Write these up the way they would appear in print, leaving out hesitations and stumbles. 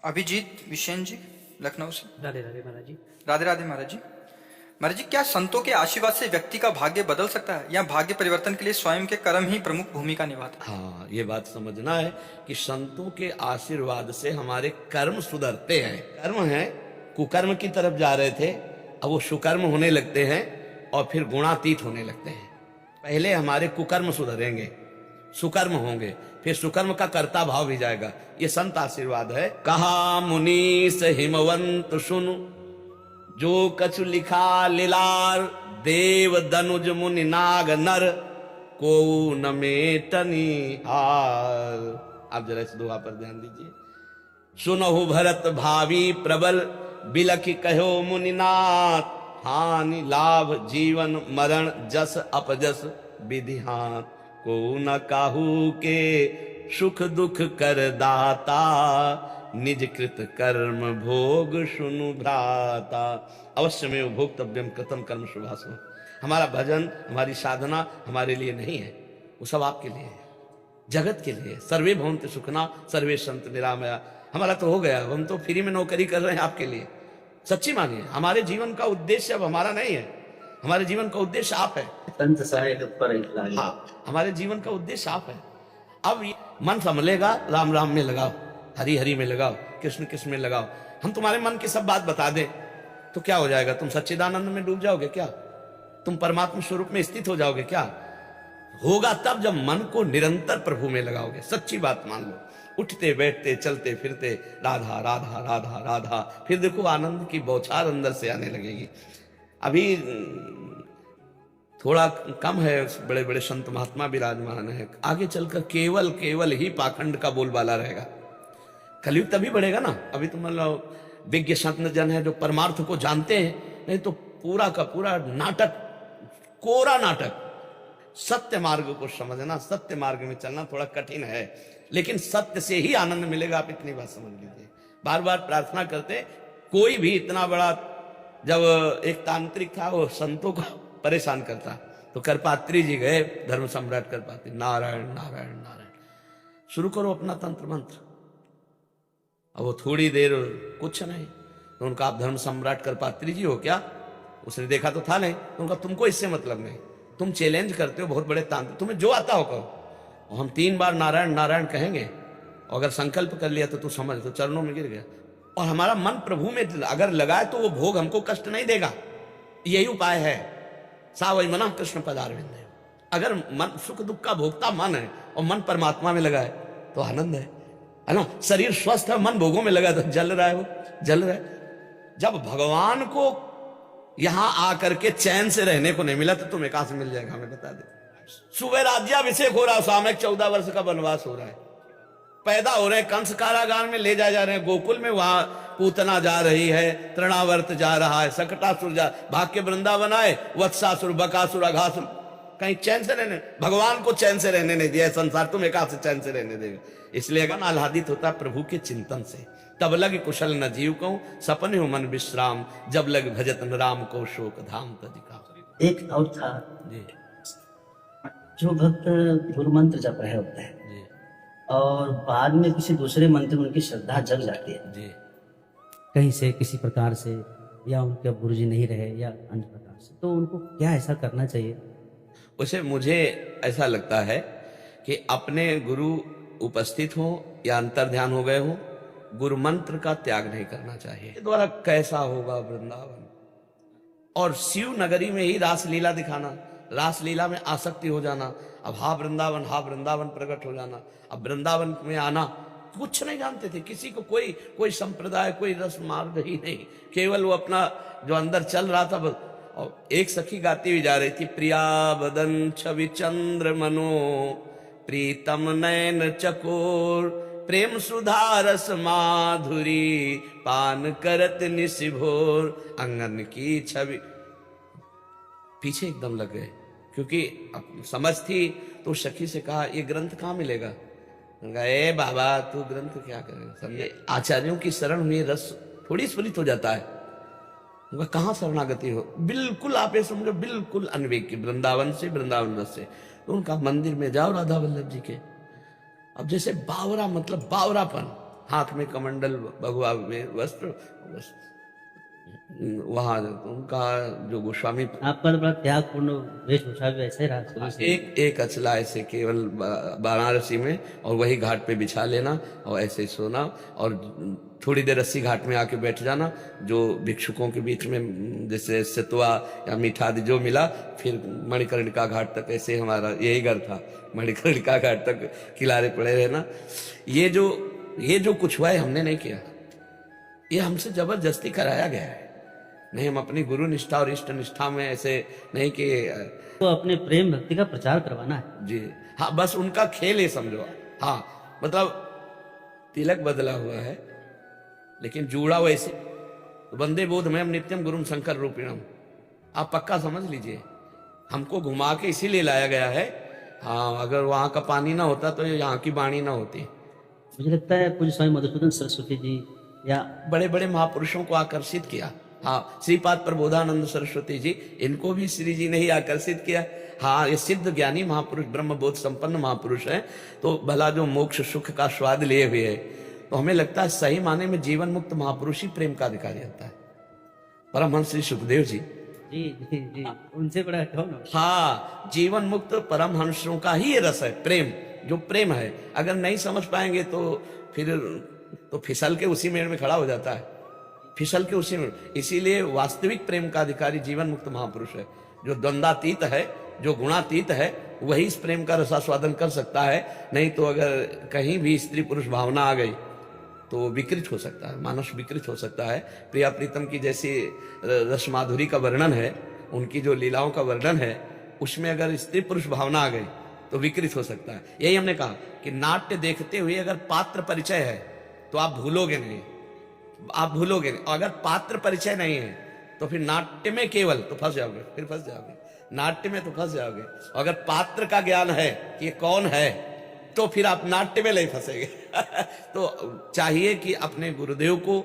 अभिजीत विशेन जी, लखनऊ से। राधे राधे महाराज जी। राधे राधे महाराज जी। महाराज जी, क्या संतों के आशीर्वाद से व्यक्ति का भाग्य बदल सकता है या भाग्य परिवर्तन के लिए स्वयं के कर्म ही प्रमुख भूमिका निभाता है? हाँ, ये बात समझना है कि संतों के आशीर्वाद से हमारे कर्म सुधरते हैं। कर्म है, कुकर्म की तरफ जा रहे थे, अब वो सुकर्म होने लगते हैं और फिर गुणातीत होने लगते हैं। पहले हमारे कुकर्म सुधरेंगे, सुकर्म होंगे, फिर सुकर्म का कर्ता भाव भी जाएगा। ये संत आशीर्वाद है। कहा मुनीस हिमवंत सुनु, जो कछु लिखा लीलार, देव दनुज मुनि नाग नर, को न मेटनी हार। आप जरा इस दुआ पर ध्यान दीजिए। सुनहु भरत भावी प्रबल, बिलखि कहो मुनिनाथ, हानि लाभ जीवन मरण जस अपजस विधिहात, को न काहू के सुख दुख कर दाता, निज कृत कर्म भोग सुनु भ्राता। अवश्य में भोक्तव्यम कृतम कर्म शुभासु। हमारा भजन, हमारी साधना हमारे लिए नहीं है, वो सब आपके लिए है, जगत के लिए। सर्वे भवन्ति सुखना सर्वे संत निरामया। हमारा तो हो गया, हम तो फ्री में नौकरी कर रहे हैं आपके लिए। सच्ची मानिए, हमारे जीवन का उद्देश्य अब हमारा नहीं है, हमारे जीवन का उद्देश्य आप है। संत साहेब पर हाँ, हमारे जीवन का उद्देश्य आप है। अब मन संभलेगा, राम राम में लगाओ, हरि हरि में लगाओ, कृष्ण कृष्ण में लगाओ। हम तुम्हारे मन की सब बात बता दें तो क्या हो जाएगा? तुम सच्चिदानंद में डूब जाओगे क्या? तुम परमात्मा स्वरूप में स्थित हो जाओगे क्या? होगा तब जब मन को निरंतर प्रभु में लगाओगे। सच्ची बात मान लो। उठते बैठते चलते फिरते राधा राधा राधा राधा, फिर देखो आनंद की बौछार अंदर से आने लगेगी। अभी थोड़ा कम है, बड़े बड़े संत महात्मा विराजमान है, आगे चलकर केवल केवल ही पाखंड का बोलबाला रहेगा। कलयुग तभी बढ़ेगा ना। अभी तो मतलब विज्ञ संत जन है जो परमार्थ को जानते हैं, नहीं तो पूरा का पूरा नाटक, कोरा नाटक। सत्य मार्ग को समझना, सत्य मार्ग में चलना थोड़ा कठिन है, लेकिन सत्य से ही आनंद मिलेगा। आप इतनी बात समझ लीजिए। बार बार प्रार्थना करते, कोई भी इतना बड़ा, जब एक तांत्रिक था वो संतों को परेशान करता, तो करपात्री जी गए, धर्म सम्राट करपात्री, नारायण नारायण नारायण, शुरू करो अपना तंत्र मंत्र। अब वो थोड़ी देर कुछ नहीं, तो उनका आप धर्म सम्राट करपात्री जी हो क्या? उसने देखा तो था नहीं। तो उनका तुमको इससे मतलब नहीं, तुम चैलेंज करते हो बहुत बड़े तांत्रिक, तुम्हें जो आता हो कहो। और हम 3 बार नारायण नारायण कहेंगे, और अगर संकल्प कर लिया तो तू समझ, तो चरणों में गिर गया। और हमारा मन प्रभु में अगर लगाए तो वो भोग हमको कष्ट नहीं देगा। यही उपाय है। सा वही मना कृष्ण पदारविंद। अगर मन सुख दुख का भोगता मन है और मन परमात्मा में लगा है तो आनंद है ना। शरीर स्वस्थ है, मन भोगों में लगा तो जल रहा है, वो जल रहा है। जब भगवान को यहां आकर के चैन से रहने को नहीं मिला तो तुम्हें कहां से मिल जाएगा? हमें बता दे। सुबह राज्याभिषेक हो रहा, सामयिक 14 वर्ष का वनवास हो रहा है, पैदा हो रहे हैं, कंस कारागार में ले जा रहे हैं, गोकुल में वहां पूतना जा रही है, तृणावर्त जा रहा है, सकटासुर जा, भाग के वृंदावन आए, वत्सासुर बकासुर अघासुर, कहीं चैन से रहने, भगवान को चैन से रहने नहीं दिया संसार, तुम्हें कहां से चैन से रहने देगा? इसलिए अगर आह्लादित होता प्रभु के चिंतन से, तब लग कुशल न जीव को, सपने हो मन विश्राम, जब लग भजत न राम को शोक धाम तजिका। एक और था जी, जो भक्त गुरु मंत्र जप रहे होते हैं जी, और बाद में किसी दूसरे मंत्र में उनकी श्रद्धा जग जाती है, जी, कहीं से किसी प्रकार से, या उनके अब गुरुजी नहीं रहे या अन्य प्रकार से, तो उनको क्या ऐसा करना चाहिए? उसे मुझे ऐसा लगता है कि अपने गुरु उपस्थित हो या अंतर ध्यान हो गए हो, गुरु मंत्र का त्याग नहीं करना चाहिए। द्वारा कैसा होगा वृंदावन, और शिव नगरी में ही रासलीला दिखाना, रासलीला में आसक्ति हो जाना, अब हा वृंदावन प्रकट हो जाना। अब वृंदावन में आना, कुछ नहीं जानते थे, किसी को कोई संप्रदाय, कोई रस मार्ग ही नहीं, केवल वो अपना जो अंदर चल रहा था। और एक सखी गाती हुई जा रही थी, प्रिया बदन छवि चंद्र मनो, प्रीतम नयन चकोर, प्रेम सुधा रस माधुरी, पान करत निशिभोर, अंगन की छवि। पीछे एकदम लग गए, क्योंकि समझ थी। तो सखी से कहा, ये ग्रंथ कहाँ मिलेगा? ए बाबा, तू ग्रंथ क्या करेगा? समझे, आचार्यों की शरण में रस थोड़ी स्फुरित हो जाता है। कहाँ शरणागति हो? बिल्कुल आप ये समझो, बिल्कुल अनवेक की, वृंदावन से, वृंदावन रस से। तो उनका मंदिर में जाओ राधा वल्लभ जी के, अब जैसे बावरा, मतलब बावरापन, हाथ में कमंडल, भगवा में वस्त्र, बस वहां उनका जो गोस्वामी आपका तो बड़ा त्यागपूर्ण वेशभूषा भी ऐसे रहा शुरू से। एक अचला ऐसे केवल वाराणसी में, और वही घाट पे बिछा लेना और ऐसे सोना, और थोड़ी देर रस्सी घाट में आके बैठ जाना, जो भिक्षुकों के बीच में जैसे सतुआ या मीठा आदि जो मिला, फिर मणिकर्णिका घाट तक, ऐसे हमारा यही घर था, मणिकर्णिका घाट तक किनारे पड़े रहना। ये जो कुछ हुआ है हमने नहीं किया, ये हमसे जबरदस्ती कराया गया है। नहीं, हम अपनी गुरु निष्ठा और इष्ट निष्ठा में ऐसे नहीं कि तो अपने प्रेम भक्ति का प्रचार करवाना है। जी हाँ, बस उनका खेल ये समझो। हाँ, मतलब तिलक बदला हुआ है लेकिन जुड़ा वैसे, तो वंदे बोधमयम नित्यम गुरुम शंकर रूपिणम, आप पक्का समझ लीजिए। हमको घुमा के इसीलिए लाया गया है। हाँ, अगर वहां का पानी ना होता तो यहाँ की वाणी ना होती। मुझे लगता है पूज्य स्वामी मधुसूदन सरस्वती जी या बड़े बड़े महापुरुषों को आकर्षित किया। हाँ, श्रीपाद प्रबोधानंद सरस्वती जी, इनको भी श्री जी ने ही आकर्षित किया। हाँ, ये सिद्ध ज्ञानी महापुरुष, ब्रह्म बोध संपन्न महापुरुष हैं, तो भला जो मोक्ष सुख का स्वाद लिए हुए है, तो हमें लगता है सही माने में जीवन मुक्त महापुरुष ही प्रेम का अधिकारी होता है। परमहंस श्री सुखदेव जी, जी जी जी, उनसे बड़ा कौन हो? हाँ, जीवन मुक्त परमहंसों का ही ये रस है, प्रेम। जो प्रेम है अगर नहीं समझ पाएंगे तो फिर तो फिसल के उसी मेड़ में खड़ा हो जाता है, फिसल के उसी में। इसीलिए वास्तविक प्रेम का अधिकारी जीवन मुक्त महापुरुष है, जो द्वंद्वातीत है, जो गुणातीत है, वही इस प्रेम का रसास्वादन कर सकता है। नहीं तो अगर कहीं भी स्त्री पुरुष भावना आ गई तो विकृत हो सकता है, मानस विकृत हो सकता है। प्रिया प्रीतम की जैसी रस माधुरी का वर्णन है, उनकी जो लीलाओं का वर्णन है, उसमें अगर स्त्री पुरुष भावना आ गई तो विकृत हो सकता है। यही हमने कहा कि नाट्य देखते हुए अगर पात्र परिचय है तो आप भूलोगे नहीं, आप भूलोगे नहीं। अगर पात्र परिचय नहीं है तो फिर नाट्य में केवल तो फंस जाओगे, फिर फंस जाओगे, नाट्य में तो फंस जाओगे। अगर पात्र का ज्ञान है कि ये कौन है, तो फिर आप नाट्य में नहीं फंसेंगे। तो चाहिए कि अपने गुरुदेव को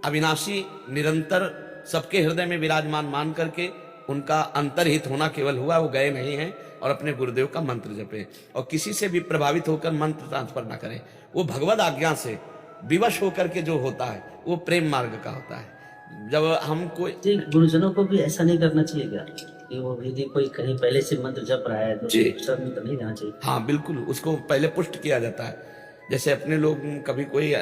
अविनाशी, निरंतर सबके हृदय में विराजमान मान करके उनका अंतर्हित होना केवल हुआ, वो गए नहीं हैं, और अपने गुरुदेव का मंत्र जपे, और किसी से भी प्रभावित होकर मंत्र ट्रांसफर ना करें। वो भगवद आज्ञा से विवश होकर के जो होता है वो प्रेम मार्ग का होता है। जब हम कोई जी, गुरुजनों को भी ऐसा नहीं करना चाहिए क्या कि वो यदि कोई कहीं पहले से मंत्र जप रहा है तो जी, सब में तो नहीं जाना चाहिए? हाँ बिल्कुल, उसको पहले पुष्ट किया जाता है। जैसे अपने लोग कभी कोई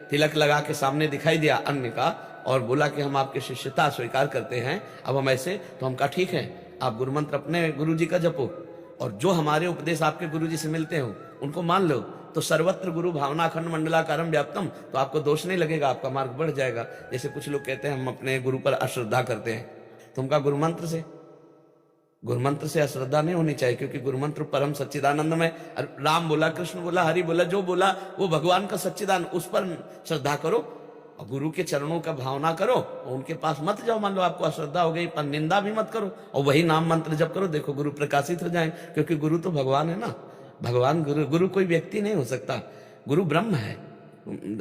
तिलक लगा के सामने दिखाई दिया अन्य का और बोला कि हम आपकी शिष्यता स्वीकार करते हैं, अब हम ऐसे, तो हम कहा ठीक है, आप गुरु मंत्र अपने गुरु जी का जपो, और जो हमारे उपदेश आपके गुरु जी से मिलते हो उनको मान लो, तो सर्वत्र गुरु भावना अखंड मंडलाकारम व्याप्तम, तो आपको दोष नहीं लगेगा, आपका मार्ग बढ़ जाएगा। जैसे कुछ लोग कहते हैं हम अपने गुरु पर अश्रद्धा करते हैं, तो उनका गुरु मंत्र से अश्रद्धा नहीं होनी चाहिए, क्योंकि गुरु मंत्र परम सच्चिदानंद में राम बोला, कृष्ण बोला, हरि बोला, जो बोला वो भगवान का सच्चिदानंद, उस पर श्रद्धा करो और गुरु के चरणों का भावना करो, और उनके पास मत जाओ। मान लो आपको अश्रद्धा हो गई, पर निंदा भी मत करो, और वही नाम मंत्र जप करो, देखो गुरु प्रकाशित हो जाए, क्योंकि गुरु तो भगवान है ना, भगवान गुरु कोई व्यक्ति नहीं हो सकता, गुरु ब्रह्म है।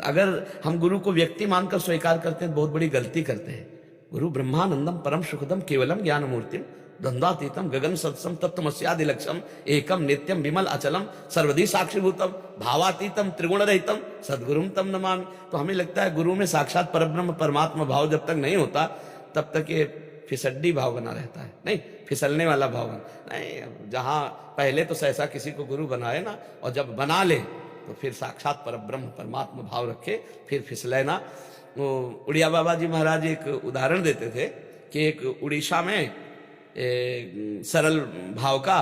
अगर हम गुरु को व्यक्ति मानकर स्वीकार करते हैं बहुत बड़ी गलती करते हैं। गुरु ब्रह्मानंदम परम सुखदम केवलम ज्ञान मूर्तिम द्वंद्वातीतम गगन सत्सम तत्वमस्यादि लक्ष्यम एकम नित्यम विमल अचलम सर्वधी साक्षीभूतम भावातीतम त्रिगुण रहितम सदगुरुम तम नमामि। तो हमें लगता है गुरु में साक्षात परब्रह्म परमात्मा भाव जब तक नहीं होता तब तक ये फिसड्डी भाव बना रहता है, नहीं फिसलने वाला भाव नहीं। जहां पहले तो सहसा किसी को गुरु बनाए ना, और जब बना ले तो फिर साक्षात परब्रह्म परमात्मा भाव रखे, फिर फिसले ना। वो उड़िया बाबा जी महाराज एक उदाहरण देते थे कि एक उड़ीसा में सरल भाव का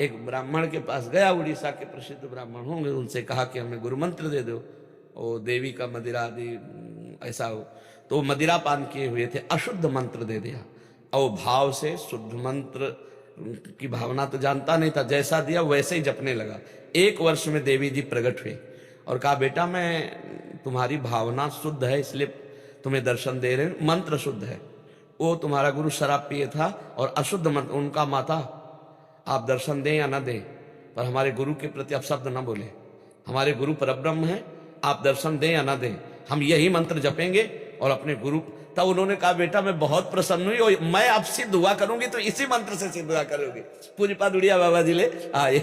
एक ब्राह्मण के पास गया, उड़ीसा के प्रसिद्ध ब्राह्मण होंगे, उनसे कहा कि हमें गुरु मंत्र दे दो, और देवी का मदिरा आदि ऐसा हो, तो मदिरा पान किए हुए थे, अशुद्ध मंत्र दे दिया, और भाव से शुद्ध मंत्र की भावना तो जानता नहीं था, जैसा दिया वैसे ही जपने लगा। 1 वर्ष में देवी जी प्रकट हुई और कहा बेटा मैं तुम्हारी भावना शुद्ध है इसलिए तुम्हें दर्शन दे रहे हैं, मंत्र शुद्ध है। वो तुम्हारा गुरु शराब पिए था और अशुद्ध मंत्र, उनका माता आप दर्शन दें या ना दें, पर हमारे गुरु के प्रति आप शब्द ना बोले, हमारे गुरु परब्रह्म है, आप दर्शन दें या ना दें, हम यही मंत्र जपेंगे और अपने गुरु। तब उन्होंने कहा बेटा मैं बहुत प्रसन्न हुई और मैं अब सिद्ध हुआ करूंगी तो इसी मंत्र से सिद्ध हुआ करूंगी। पूज्यपाद उड़िया बाबा जी ले आए।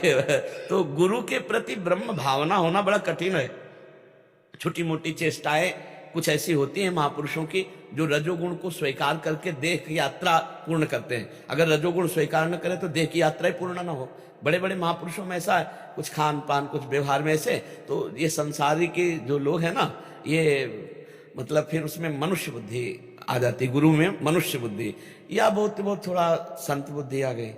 तो गुरु के प्रति ब्रह्म भावना होना बड़ा कठिन है। छोटी मोटी चेष्टाएं कुछ ऐसी होती हैं महापुरुषों की जो रजोगुण को स्वीकार करके देह की यात्रा पूर्ण करते हैं। अगर रजोगुण स्वीकार न करे तो देह की यात्रा ही पूर्ण ना हो। बड़े बड़े महापुरुषों में ऐसा है, कुछ खान पान कुछ व्यवहार में ऐसे, तो ये संसारी के जो लोग हैं ना, ये मतलब फिर उसमें मनुष्य बुद्धि आ जाती, गुरु में मनुष्य बुद्धि या बहुत थोड़ा संत बुद्धि आ गई।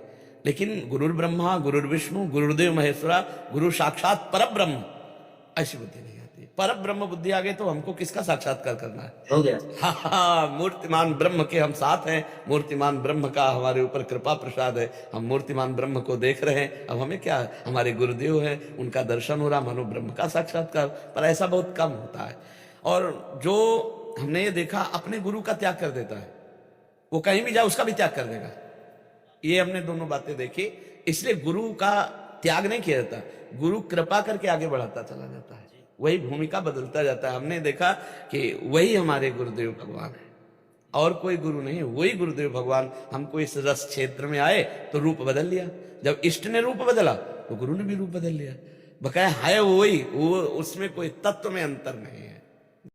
लेकिन गुरुर ब्रह्मा गुरुर विष्णु गुरुदेव महेश्वरा गुरु साक्षात पर ब्रह्म, ऐसी बुद्धि नहीं आती। पर ब्रह्म बुद्धि आ गई तो हमको किसका साक्षात्कार करना है? हो गया। हाँ, मूर्तिमान ब्रह्म के हम साथ हैं, मूर्तिमान ब्रह्म का हमारे ऊपर कृपा प्रसाद है, हम मूर्तिमान ब्रह्म को देख रहे हैं। अब हमें क्या, हमारे गुरुदेव हैं, उनका दर्शन हो रहा, मानो ब्रह्म का साक्षात्कार। पर ऐसा बहुत कम होता है। और जो हमने ये देखा अपने गुरु का त्याग कर देता है, वो कहीं भी जाए उसका भी त्याग कर देगा। ये हमने दोनों बातें देखी। इसलिए गुरु का त्याग नहीं किया जाता, गुरु कृपा करके आगे बढ़ाता चला जाता है, वही भूमिका बदलता जाता है। हमने देखा कि वही हमारे गुरुदेव भगवान है और कोई गुरु नहीं, वही गुरुदेव भगवान हमको इस रस क्षेत्र में आए तो रूप बदल लिया। जब इष्ट ने रूप बदला तो गुरु ने भी रूप बदल लिया। बकाया है वही, वो उसमें कोई तत्व में अंतर नहीं है।